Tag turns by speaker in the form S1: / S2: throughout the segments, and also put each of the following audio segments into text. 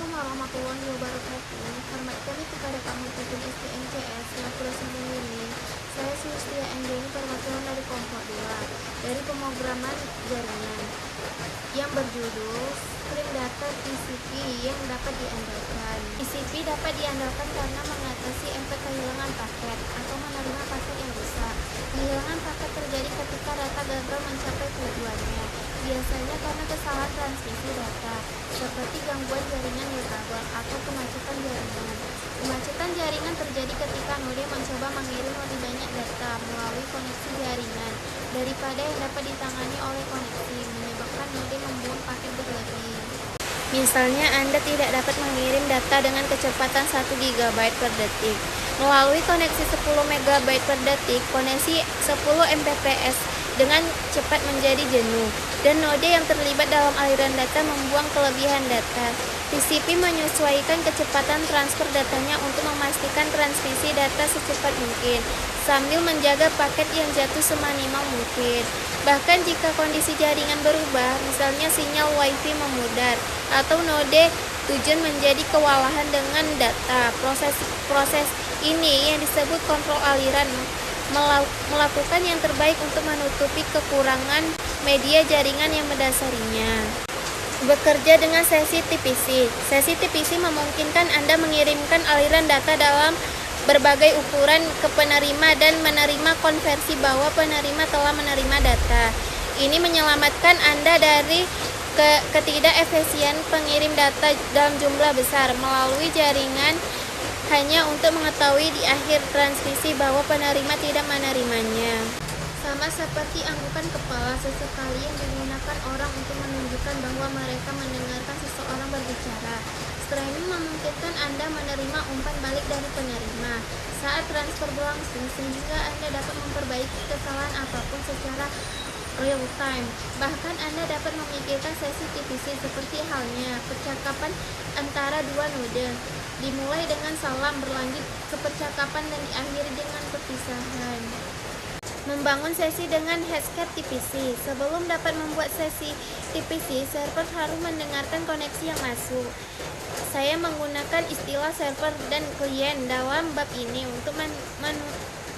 S1: Assalamualaikum warahmatullahi wabarakatuh. Hormat kami kepada Pak Muhyiddin STMCS selaku dosen pembimbing. Saya Sulistia Anggeni, perwakilan dari kelompok 2 dari pemrograman jaringan yang berjudul Stream Data TCP yang dapat diandalkan. TCP dapat diandalkan karena mengatasi efek kehilangan paket atau menerima paket yang rusak. Kehilangan paket terjadi ketika data gagal mencapai tujuannya, biasanya karena kesalahan transmisi data, seperti gangguan jaringan nirkabel atau kemacetan jaringan. Kemacetan jaringan terjadi ketika node mencoba mengirim lebih banyak data melalui koneksi jaringan daripada yang dapat ditangani oleh koneksi, menyebabkan node membuang paket berlebih. Misalnya, Anda tidak dapat mengirim data dengan kecepatan 1 GB per detik. Melalui koneksi 10 MB per detik, koneksi 10 Mbps dengan cepat menjadi jenuh, dan node yang terlibat dalam aliran data membuang kelebihan data. TCP menyesuaikan kecepatan transfer datanya untuk memastikan transmisi data secepat mungkin, sambil menjaga paket yang jatuh seminimal mungkin. Bahkan jika kondisi jaringan berubah, misalnya sinyal WiFi memudar, atau node tujuan menjadi kewalahan dengan data, proses ini yang disebut kontrol aliran melakukan yang terbaik untuk menutupi kekurangan media jaringan yang mendasarinya. Bekerja dengan sesi TPC. Sesi TPC memungkinkan Anda mengirimkan aliran data dalam berbagai ukuran ke penerima dan menerima konversi bahwa penerima telah menerima data. Ini menyelamatkan Anda dari ketidakefisien pengirim data dalam jumlah besar melalui jaringan hanya untuk mengetahui di akhir transmisi bahwa penerima tidak menerimanya. Sama seperti anggukan kepala, sesekali yang digunakan orang untuk menunjukkan bahwa mereka mendengarkan seseorang berbicara. Streaming memungkinkan Anda menerima umpan balik dari penerima saat transfer berlangsung, sehingga Anda dapat memperbaiki kesalahan apapun secara real time. Bahkan Anda dapat memikirkan sesi TPC seperti halnya percakapan antara dua node, dimulai dengan salam, berlanjut ke percakapan, dan diakhiri dengan perpisahan. Membangun sesi dengan Hashcat TPC. Sebelum dapat membuat sesi TPC, server harus mendengarkan koneksi yang masuk. Saya menggunakan istilah server dan klien dalam bab ini untuk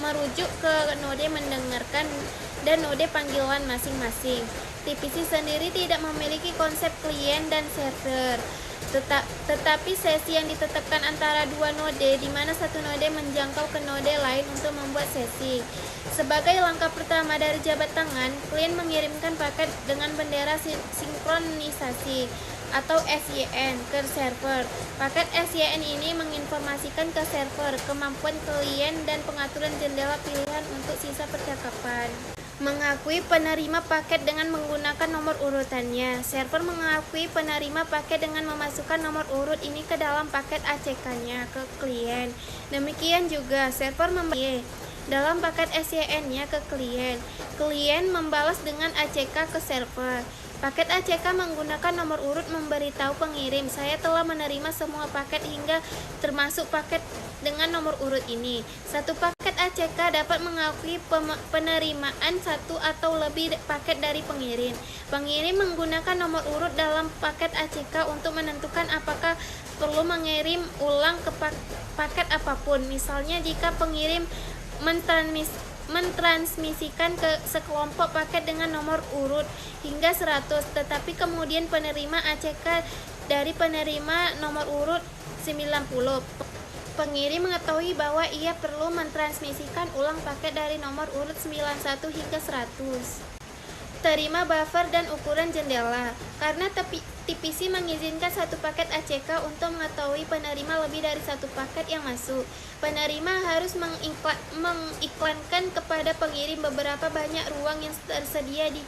S1: merujuk ke node mendengarkan dan node panggilan masing-masing. TPC sendiri tidak memiliki konsep klien dan server, tetapi sesi yang ditetapkan antara dua node, di mana satu node menjangkau ke node lain untuk membuat sesi. Sebagai langkah pertama dari jabat tangan, klien mengirimkan paket dengan bendera sinkronisasi atau SYN ke server. Paket SYN ini menginformasikan ke server kemampuan klien dan pengaturan jendela pilihan untuk sisa percakapan. Mengakui penerima paket dengan menggunakan nomor urutannya. Server mengakui penerima paket dengan memasukkan nomor urut ini ke dalam paket ACK-nya ke klien. Demikian juga server dalam paket SYN-nya ke klien. Klien membalas dengan ACK ke server. Paket ACK menggunakan nomor urut memberitahu pengirim, saya telah menerima semua paket hingga termasuk paket dengan nomor urut ini. Satu paket ACK dapat mengakui penerimaan satu atau lebih paket dari pengirim. Pengirim menggunakan nomor urut dalam paket ACK untuk menentukan apakah perlu mengirim ulang ke paket apapun. Misalnya jika pengirim mentransmisikan ke sekelompok paket dengan nomor urut hingga 100, tetapi kemudian penerima ACK dari penerima nomor urut 90. Pengirim mengetahui bahwa ia perlu mentransmisikan ulang paket dari nomor urut 91 hingga 100. Terima buffer dan ukuran jendela. Karena TPC mengizinkan satu paket ACK untuk mengetahui penerima lebih dari satu paket yang masuk, penerima harus mengiklankan kepada pengirim beberapa banyak ruang yang tersedia di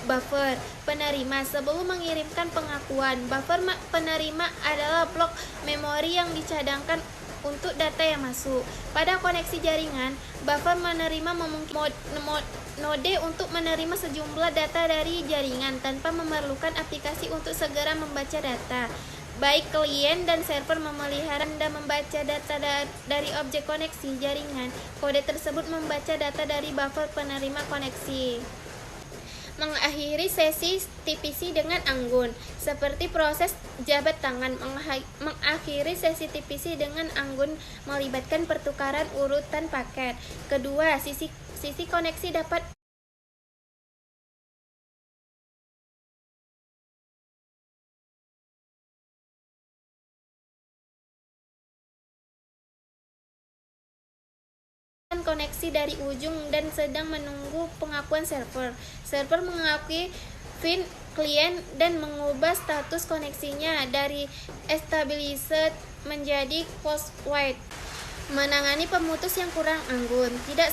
S1: buffer penerima sebelum mengirimkan pengakuan. Buffer penerima adalah blok memori yang dicadangkan untuk data yang masuk. Pada koneksi jaringan, buffer menerima memungkinkan node untuk menerima sejumlah data dari jaringan tanpa memerlukan aplikasi untuk segera membaca data. Baik klien dan server memelihara dan membaca data dari objek koneksi jaringan, kode tersebut membaca data dari buffer penerima koneksi. mengakhiri sesi TPC dengan anggun, seperti proses jabat tangan. Mengakhiri sesi TPC dengan anggun melibatkan pertukaran urutan paket. Kedua, sisi koneksi dapat koneksi dari ujung dan sedang menunggu pengakuan server. Server mengakui klien dan mengubah status koneksinya dari established menjadi closed wide. Menangani pemutus yang kurang anggun. Tidak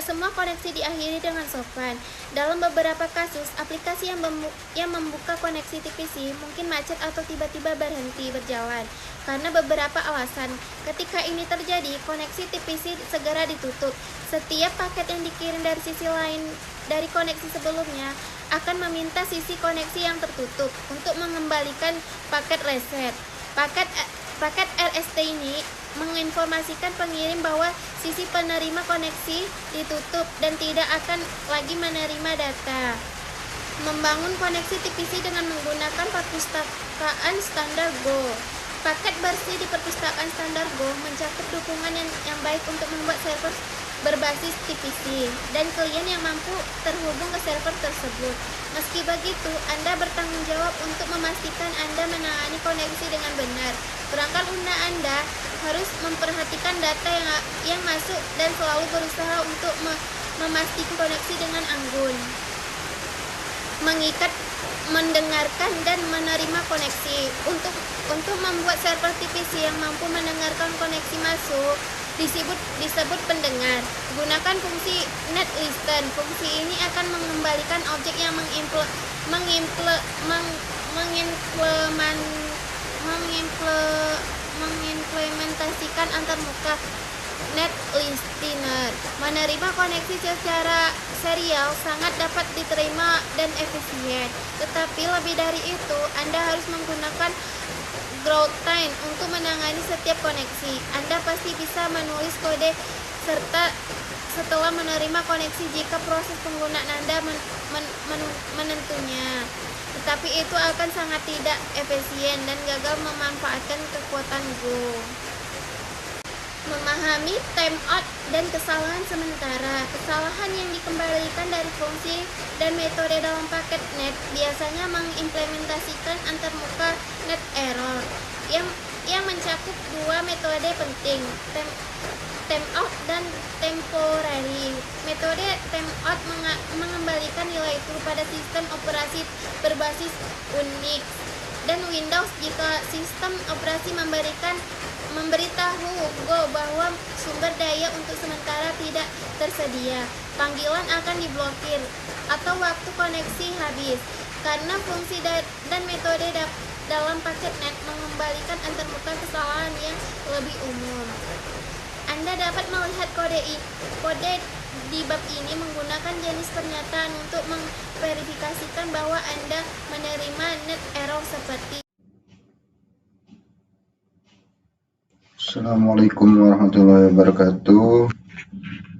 S1: semua koneksi diakhiri dengan sopan. Dalam beberapa kasus, aplikasi yang membuka koneksi TPC mungkin macet atau tiba-tiba berhenti berjalan karena beberapa alasan. Ketika ini terjadi, koneksi TPC segera ditutup. Setiap paket yang dikirim dari sisi lain dari koneksi sebelumnya akan meminta sisi koneksi yang tertutup untuk mengembalikan paket reset. Paket RST ini menginformasikan pengirim bahwa sisi penerima koneksi ditutup dan tidak akan lagi menerima data. Membangun koneksi TPC dengan menggunakan perpustakaan standar Go. Paket bersih di perpustakaan standar Go mencakup dukungan yang baik untuk membuat server berbasis TPC dan klien yang mampu terhubung ke server tersebut. Meski begitu, Anda bertanggung jawab untuk memastikan Anda menangani koneksi dengan benar. Perangkat lunak Anda harus memperhatikan data yang masuk dan selalu berusaha untuk memastikan koneksi dengan anggun. Mengikat, mendengarkan dan menerima koneksi. Untuk membuat server TPC yang mampu mendengarkan koneksi masuk disebut pendengar. Gunakan fungsi netlisten. Fungsi ini akan mengembalikan objek yang mengimplementasikan antarmuka netlistener. Menerima koneksi secara serial sangat dapat diterima dan efisien. Tetapi lebih dari itu, Anda harus menggunakan Groutine untuk menangani setiap koneksi. Anda pasti bisa menulis kode serta setelah menerima koneksi jika proses penggunaan Anda menentunya. Tetapi itu akan sangat tidak efisien dan gagal memanfaatkan kekuatan Go. Memahami timeout dan kesalahan sementara. Kesalahan yang dikembalikan dari fungsi dan metode dalam paket net biasanya mengimplementasikan antarmuka net error yang mencakup dua metode penting, timeout dan temporary. Metode timeout mengembalikan nilai true pada sistem operasi berbasis Unix dan Windows jika sistem operasi memberitahu Go bahwa sumber daya untuk sementara tidak tersedia. Panggilan akan diblokir atau waktu koneksi habis. Karena fungsi dan metode dalam paket net mengembalikan antarmuka kesalahan yang lebih umum. Anda dapat melihat kode di bab ini menggunakan jenis pernyataan untuk memverifikasikan bahwa Anda menerima net error seperti
S2: Assalamualaikum warahmatullahi wabarakatuh.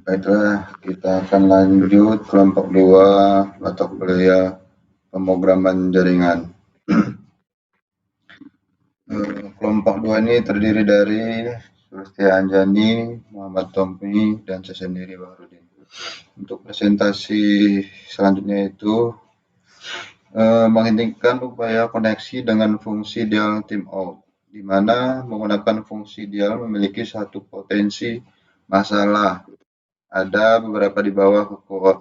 S2: Baiklah, kita akan lanjut kelompok 2 mata kuliah pemrograman jaringan. Kelompok 2 ini terdiri dari Sulistia Anjani, Muhammad Tompi, dan saya sendiri Bahrudin. Untuk presentasi selanjutnya itu menghentikan upaya koneksi dengan fungsi dial timeout, di mana menggunakan fungsi dial memiliki satu potensi masalah. Ada beberapa di bawah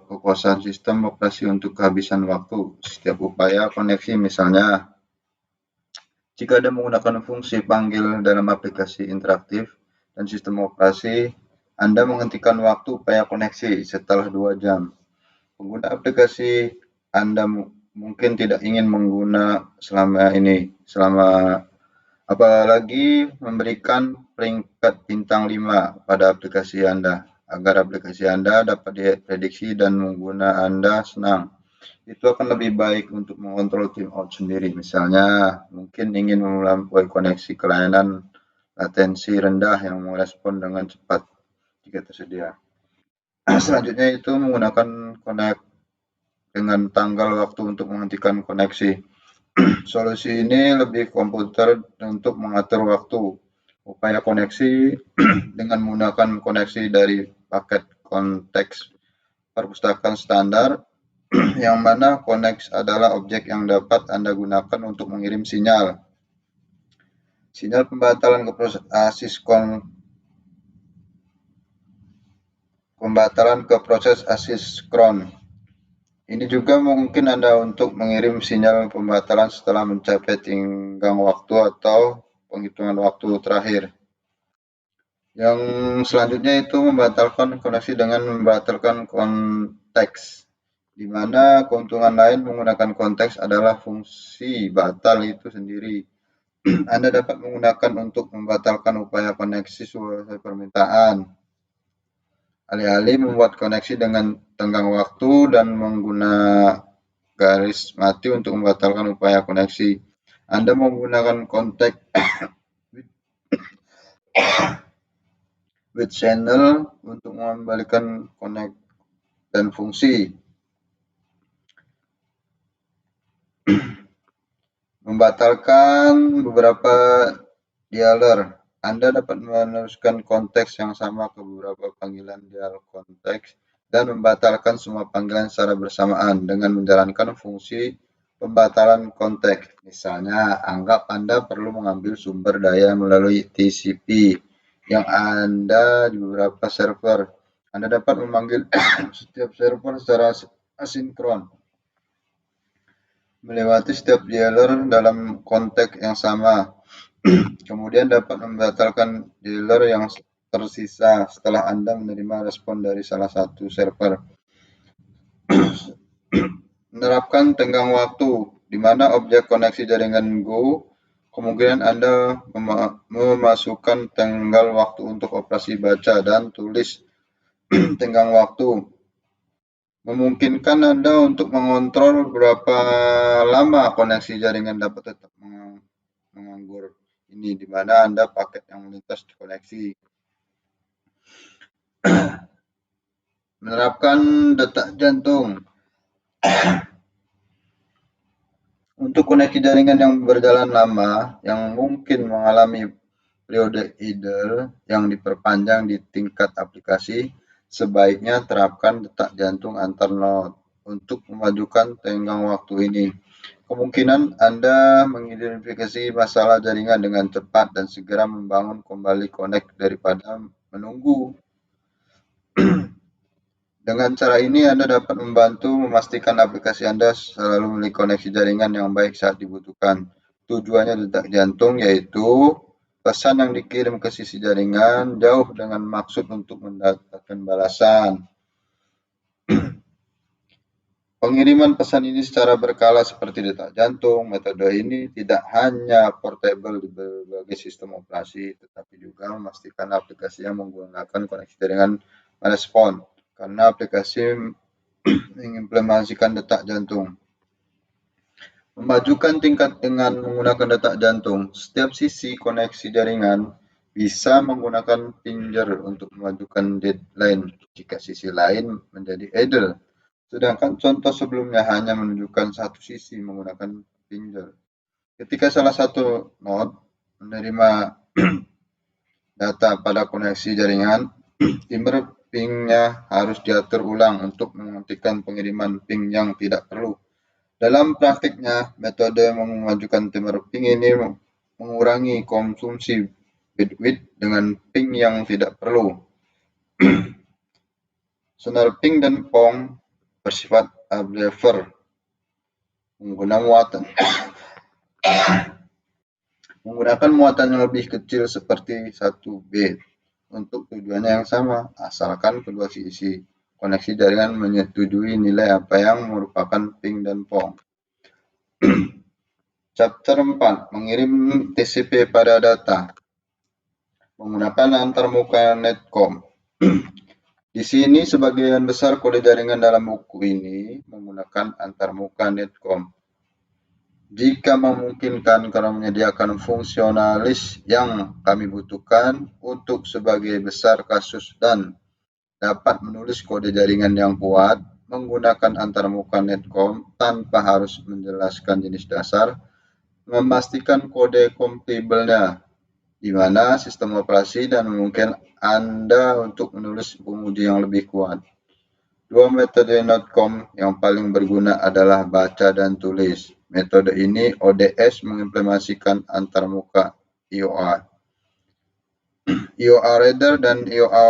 S2: kekuasaan sistem operasi untuk kehabisan waktu setiap upaya koneksi. Misalnya, jika Anda menggunakan fungsi panggil dalam aplikasi interaktif dan sistem operasi, Anda menghentikan waktu upaya koneksi setelah 2 jam. Pengguna aplikasi Anda mungkin tidak ingin mengguna selama apalagi memberikan peringkat bintang 5 pada aplikasi Anda agar aplikasi Anda dapat diprediksi dan pengguna Anda senang. Itu akan lebih baik untuk mengontrol timeout sendiri. Misalnya, mungkin ingin melampaui koneksi ke layanan latensi rendah yang merespon dengan cepat jika tersedia. Selanjutnya itu menggunakan dengan tanggal waktu untuk menghentikan koneksi. Solusi ini lebih komputer untuk mengatur waktu upaya koneksi dengan menggunakan koneksi dari paket konteks perpustakaan standar, yang mana koneksi adalah objek yang dapat Anda gunakan untuk mengirim sinyal. Sinyal pembatalan ke proses asinkron. Ini juga mungkin Anda untuk mengirim sinyal pembatalan setelah mencapai tenggang waktu atau penghitungan waktu terakhir. Yang selanjutnya itu membatalkan koneksi dengan membatalkan konteks, di mana keuntungan lain menggunakan konteks adalah fungsi batal itu sendiri. Anda dapat menggunakan untuk membatalkan upaya koneksi sesuai permintaan, alih-alih membuat koneksi dengan tenggang waktu dan menggunakan garis mati untuk membatalkan upaya koneksi. Anda menggunakan konteks with channel untuk mengembalikan connect dan fungsi. Membatalkan beberapa dialer. Anda dapat meneruskan konteks yang sama ke beberapa panggilan dial konteks dan membatalkan semua panggilan secara bersamaan dengan menjalankan fungsi pembatalan konteks. Misalnya, anggap Anda perlu mengambil sumber daya melalui TCP yang ada di beberapa server. Anda dapat memanggil setiap server secara asinkron melewati setiap dialer dalam konteks yang sama. Kemudian dapat membatalkan dialer yang tersisa setelah Anda menerima respon dari salah satu server. Menerapkan tenggang waktu, di mana objek koneksi jaringan Go, kemungkinan Anda memasukkan tanggal waktu untuk operasi baca dan tulis tenggang waktu. Memungkinkan Anda untuk mengontrol berapa lama koneksi jaringan dapat tetap menganggur. Ini di mana Anda paket yang melintas di koneksi. Menerapkan detak jantung. Untuk koneksi jaringan yang berjalan lama, yang mungkin mengalami periode idle yang diperpanjang di tingkat aplikasi, sebaiknya terapkan detak jantung antar node untuk memajukan tenggang waktu ini. Kemungkinan Anda mengidentifikasi masalah jaringan dengan cepat dan segera membangun kembali konek daripada menunggu. Dengan cara ini, Anda dapat membantu memastikan aplikasi Anda selalu memiliki koneksi jaringan yang baik saat dibutuhkan. Tujuannya detak jantung yaitu pesan yang dikirim ke sisi jaringan jauh dengan maksud untuk mendapatkan balasan. Pengiriman pesan ini secara berkala seperti detak jantung. Metode ini tidak hanya portable di berbagai sistem operasi, tetapi juga memastikan aplikasi yang menggunakan koneksi jaringan merespon, karena aplikasi mengimplementasikan detak jantung. Memajukan tingkat dengan menggunakan detak jantung. Setiap sisi koneksi jaringan bisa menggunakan pinger untuk memajukan deadline jika sisi lain menjadi idle. Sedangkan contoh sebelumnya hanya menunjukkan satu sisi menggunakan pinger. Ketika salah satu node menerima data pada koneksi jaringan, timer ping-nya harus diatur ulang untuk menghentikan pengiriman ping yang tidak perlu. Dalam praktiknya, metode memajukan timer ping ini mengurangi konsumsi bandwidth dengan ping yang tidak perlu. Sonar ping dan pong bersifat observer, menggunakan muatan yang lebih kecil seperti 1 bit untuk tujuannya yang sama, asalkan kedua sisi koneksi jaringan menyetujui nilai apa yang merupakan ping dan pong. Chapter 4. Mengirim TCP pada data menggunakan antarmuka netcom. Di sini sebagian besar kode jaringan dalam buku ini menggunakan antarmuka netcom. Jika memungkinkan karena menyediakan fungsionalis yang kami butuhkan untuk sebagai besar kasus dan dapat menulis kode jaringan yang kuat, menggunakan antarmuka netcom tanpa harus menjelaskan jenis dasar, memastikan kode kompatibelnya, di mana sistem operasi dan memungkinkan Anda untuk menulis penguji yang lebih kuat. Dua metode netcom yang paling berguna adalah baca dan tulis. Metode ini ODS mengimplementasikan antarmuka IOA, IOA Reader dan IOA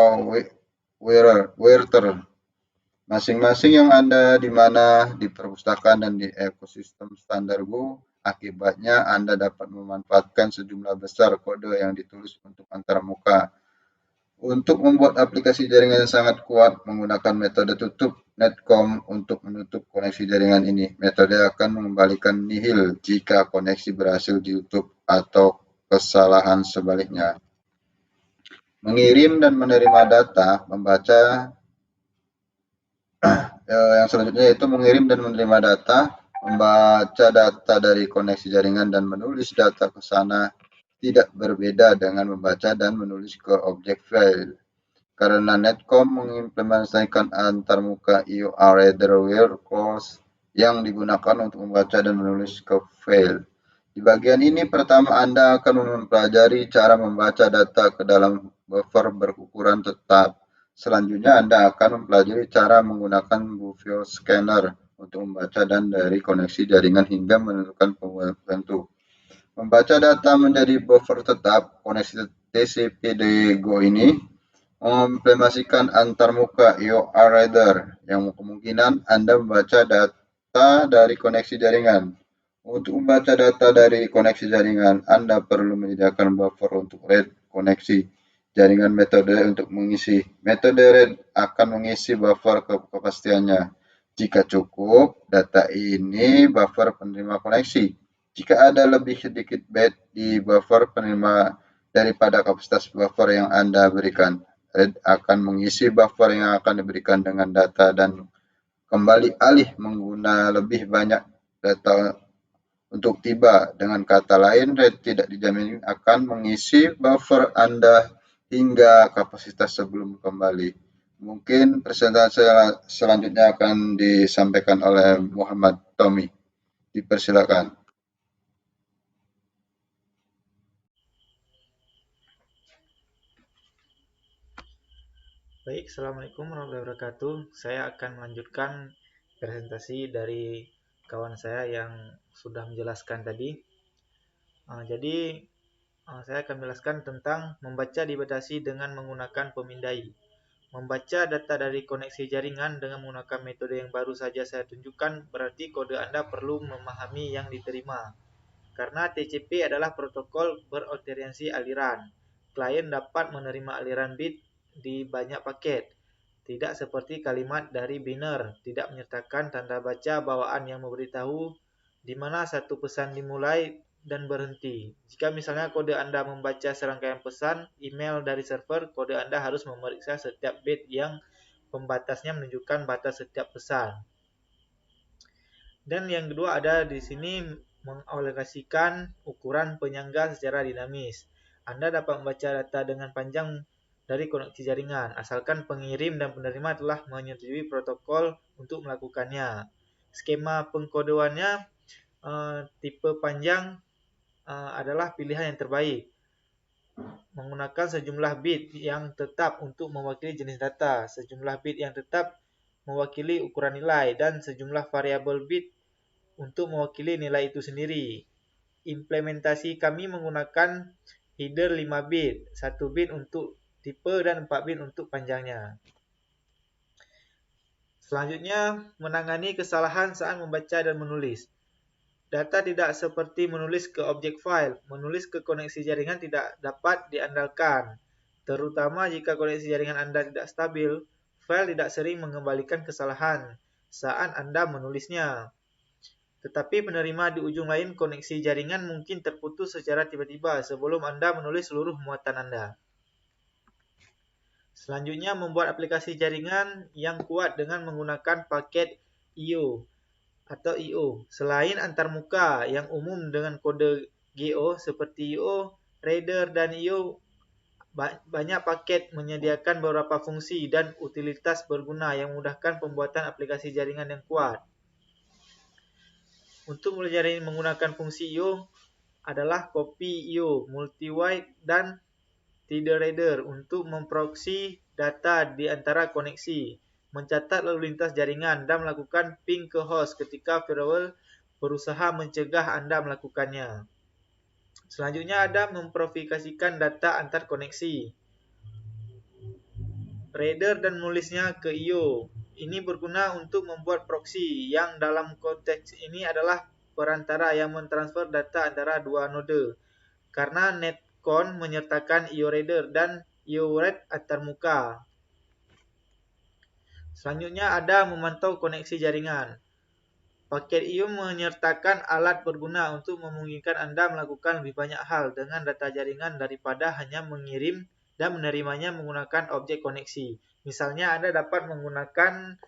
S2: Writer. Masing-masing yang ada di mana di perpustakaan dan di ekosistem standar Go, akibatnya Anda dapat memanfaatkan sejumlah besar kode yang ditulis untuk antarmuka. Untuk membuat aplikasi jaringan yang sangat kuat menggunakan metode tutup netcom untuk menutup koneksi jaringan ini. Metode akan mengembalikan nihil jika koneksi berhasil ditutup atau kesalahan sebaliknya. Mengirim dan menerima data, membaca yang selanjutnya yaitu mengirim dan menerima data, membaca data dari koneksi jaringan dan menulis data ke sana tidak berbeda dengan membaca dan menulis ke objek file. Karena netcom mengimplementasikan antarmuka IOA Reader Workflows yang digunakan untuk membaca dan menulis ke file. Di bagian ini pertama Anda akan mempelajari cara membaca data ke dalam buffer berukuran tetap. Selanjutnya Anda akan mempelajari cara menggunakan Buffer Scanner untuk membaca dan dari koneksi jaringan hingga menentukan pembuatan tertentu. Membaca data menjadi buffer tetap, koneksi TCP Go ini mengimplementasikan antarmuka IOA Reader yang kemungkinan Anda membaca data dari koneksi jaringan. Untuk membaca data dari koneksi jaringan, Anda perlu menyediakan buffer untuk read koneksi jaringan metode untuk mengisi. Metode read akan mengisi buffer kepastiannya. Jika cukup, data ini buffer penerima koneksi. Jika ada lebih sedikit byte di buffer penerima daripada kapasitas buffer yang Anda berikan, read akan mengisi buffer yang akan diberikan dengan data dan kembali alih mengguna lebih banyak data untuk tiba. Dengan kata lain, RAID tidak dijamin akan mengisi buffer Anda hingga kapasitas sebelum kembali. Mungkin presentasi selanjutnya akan disampaikan oleh Muhammad Tommy. Dipersilakan.
S3: Baik, Assalamualaikum warahmatullahi wabarakatuh. Saya akan melanjutkan presentasi dari kawan saya yang sudah menjelaskan tadi. Saya akan menjelaskan tentang membaca dibatasi dengan menggunakan pemindai. Membaca data dari koneksi jaringan dengan menggunakan metode yang baru saja saya tunjukkan berarti kode Anda perlu memahami yang diterima. Karena TCP adalah protokol berorientasi aliran. Klien dapat menerima aliran bit di banyak paket. Tidak seperti kalimat dari binner, tidak menyertakan tanda baca bawaan yang memberitahu di mana satu pesan dimulai dan berhenti. Jika misalnya kode Anda membaca serangkaian pesan email dari server, kode Anda harus memeriksa setiap bit yang pembatasnya menunjukkan batas setiap pesan. Dan yang kedua ada di sini mengalokasikan ukuran penyangga secara dinamis. Anda dapat membaca data dengan panjang dari koneksi jaringan, asalkan pengirim dan penerima telah menyetujui protokol untuk melakukannya. Skema pengkodeannya tipe panjang adalah pilihan yang terbaik. Menggunakan sejumlah bit yang tetap untuk mewakili jenis data, sejumlah bit yang tetap mewakili ukuran nilai, dan sejumlah variabel bit untuk mewakili nilai itu sendiri. Implementasi kami menggunakan header 5 bit, 1 bit untuk tipe dan 4 bit untuk panjangnya. Selanjutnya, menangani kesalahan saat membaca dan menulis. Data tidak seperti menulis ke objek file, menulis ke koneksi jaringan tidak dapat diandalkan. Terutama jika koneksi jaringan Anda tidak stabil, file tidak sering mengembalikan kesalahan saat Anda menulisnya. Tetapi penerima di ujung lain koneksi jaringan mungkin terputus secara tiba-tiba sebelum Anda menulis seluruh muatan Anda. Selanjutnya, membuat aplikasi jaringan yang kuat dengan menggunakan paket IO atau IO. Selain antarmuka yang umum dengan kode GO seperti IO Reader dan IO Banyak paket menyediakan beberapa fungsi dan utilitas berguna yang memudahkan pembuatan aplikasi jaringan yang kuat. Untuk mulai jaringan menggunakan fungsi I/O adalah copy I/O, multi-wide, dan TiddleReader untuk memproksi data di antara koneksi, mencatat lalu lintas jaringan, dan melakukan ping ke host ketika firewall berusaha mencegah Anda melakukannya. Selanjutnya ada memprofikasikan data antar koneksi. Reader dan menulisnya ke I/O. Ini berguna untuk membuat proksi yang dalam konteks ini adalah perantara yang mentransfer data antara dua node. Karena netcon menyertakan I/O reader dan I/O read antarmuka. Selanjutnya ada memantau koneksi jaringan. Paket I/O menyertakan alat berguna untuk memungkinkan Anda melakukan lebih banyak hal dengan data jaringan daripada hanya mengirim dan menerimanya menggunakan objek koneksi. Misalnya, Anda dapat menggunakan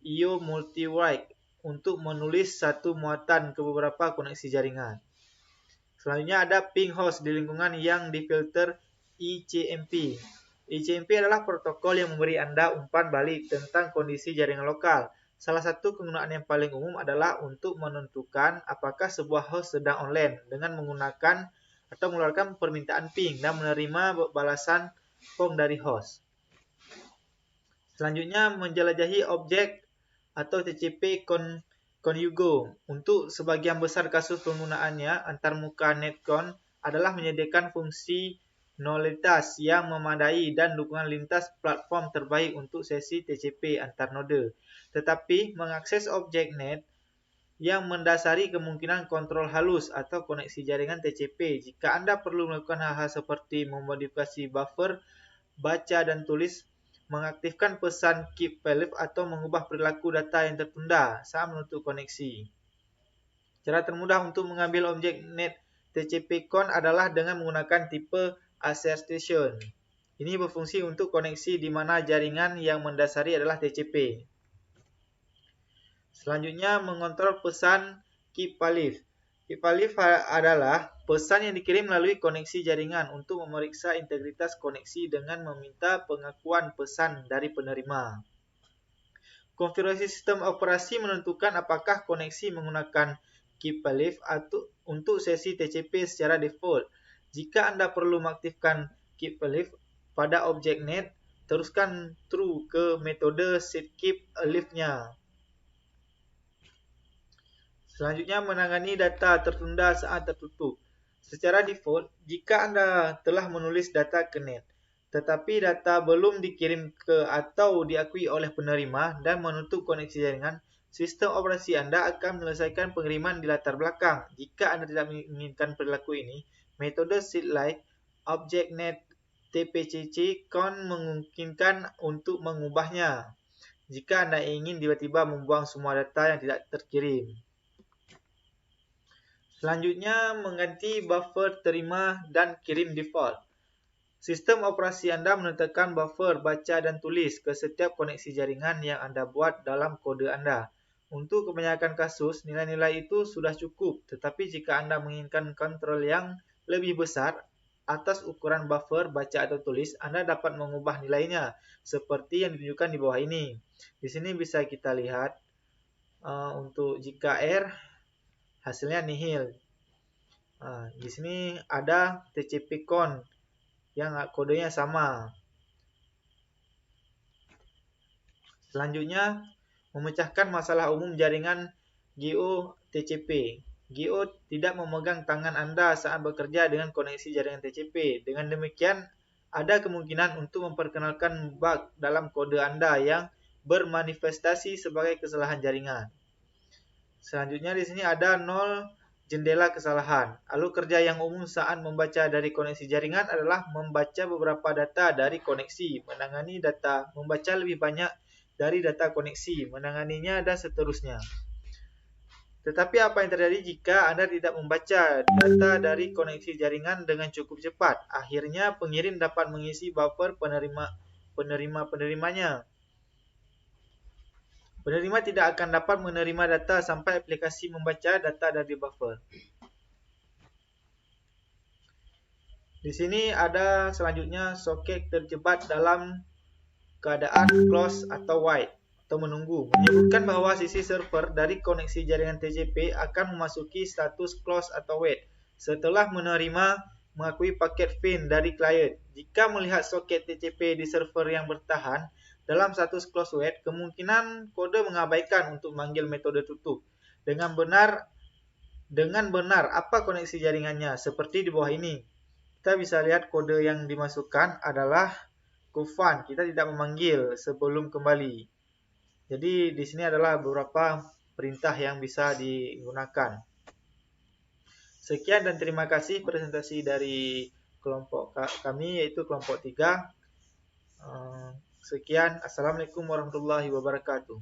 S3: I/O multi-write untuk menulis satu muatan ke beberapa koneksi jaringan. Selanjutnya ada ping host di lingkungan yang difilter ICMP. ICMP adalah protokol yang memberi Anda umpan balik tentang kondisi jaringan lokal. Salah satu penggunaan yang paling umum adalah untuk menentukan apakah sebuah host sedang online dengan menggunakan atau mengeluarkan permintaan ping dan menerima balasan PONG dari host. Selanjutnya menjelajahi objek atau TCP Conjugo. Untuk sebagian besar kasus penggunaannya, antarmuka netcon adalah menyediakan fungsi nolitas yang memadai dan dukungan lintas platform terbaik untuk sesi TCP antar node. Tetapi mengakses objek net yang mendasari kemungkinan kontrol halus atau koneksi jaringan TCP. Jika Anda perlu melakukan hal-hal seperti memodifikasi buffer, baca dan tulis, mengaktifkan pesan keep belief atau mengubah perilaku data yang tertunda saat menutup koneksi. Cara termudah untuk mengambil objek net TCP-CON adalah dengan menggunakan tipe assertion. Ini berfungsi untuk koneksi di mana jaringan yang mendasari adalah TCP. Selanjutnya mengontrol pesan keep belief. Keep belief adalah pesan yang dikirim melalui koneksi jaringan untuk memeriksa integritas koneksi dengan meminta pengakuan pesan dari penerima. Konfigurasi sistem operasi menentukan apakah koneksi menggunakan keep belief untuk sesi TCP secara default. Jika Anda perlu mengaktifkan keep belief pada objek net, teruskan through ke metode setKeep_belief-nya. Selanjutnya menangani data tertunda saat tertutup. Secara default, jika Anda telah menulis data ke net, tetapi data belum dikirim ke atau diakui oleh penerima dan menutup koneksi jaringan, sistem operasi Anda akan menyelesaikan pengiriman di latar belakang. Jika Anda tidak menginginkan perilaku ini, metode setLike object net TPCC CON memungkinkan untuk mengubahnya jika Anda ingin tiba-tiba membuang semua data yang tidak terkirim. Selanjutnya, mengganti buffer terima dan kirim default. Sistem operasi Anda menetapkan buffer baca dan tulis ke setiap koneksi jaringan yang Anda buat dalam kode Anda. Untuk kebanyakan kasus, nilai-nilai itu sudah cukup, tetapi jika Anda menginginkan kontrol yang lebih besar atas ukuran buffer baca atau tulis, Anda dapat mengubah nilainya, seperti yang ditunjukkan di bawah ini. Di sini bisa kita lihat, untuk jika R, hasilnya nihil. Di sini ada TCP-CON yang kodenya sama. Selanjutnya, memecahkan masalah umum jaringan GO-TCP. GO tidak memegang tangan Anda saat bekerja dengan koneksi jaringan TCP. Dengan demikian, ada kemungkinan untuk memperkenalkan bug dalam kode Anda yang bermanifestasi sebagai kesalahan jaringan. Selanjutnya di sini ada 0 jendela kesalahan. Alur kerja yang umum saat membaca dari koneksi jaringan adalah membaca beberapa data dari koneksi, menangani data, membaca lebih banyak dari data koneksi, menanganinya, dan seterusnya. Tetapi apa yang terjadi jika Anda tidak membaca data dari koneksi jaringan dengan cukup cepat? Akhirnya pengirim dapat mengisi buffer penerimanya. Penerima tidak akan dapat menerima data sampai aplikasi membaca data dari buffer. Di sini ada selanjutnya soket terjebak dalam keadaan close atau wait atau menunggu, menyebutkan bahwa sisi server dari koneksi jaringan TCP akan memasuki status close atau wait setelah menerima mengakui paket FIN dari klien. Jika melihat soket TCP di server yang bertahan dalam status close wait, kemungkinan kode mengabaikan untuk memanggil metode tutup. Dengan benar apa koneksi jaringannya, seperti di bawah ini. Kita bisa lihat kode yang dimasukkan adalah kufan. Kita tidak memanggil sebelum kembali. Jadi di sini adalah beberapa perintah yang bisa digunakan. Sekian dan terima kasih presentasi dari kelompok kami, yaitu kelompok 3. Sekian. Assalamualaikum warahmatullahi wabarakatuh.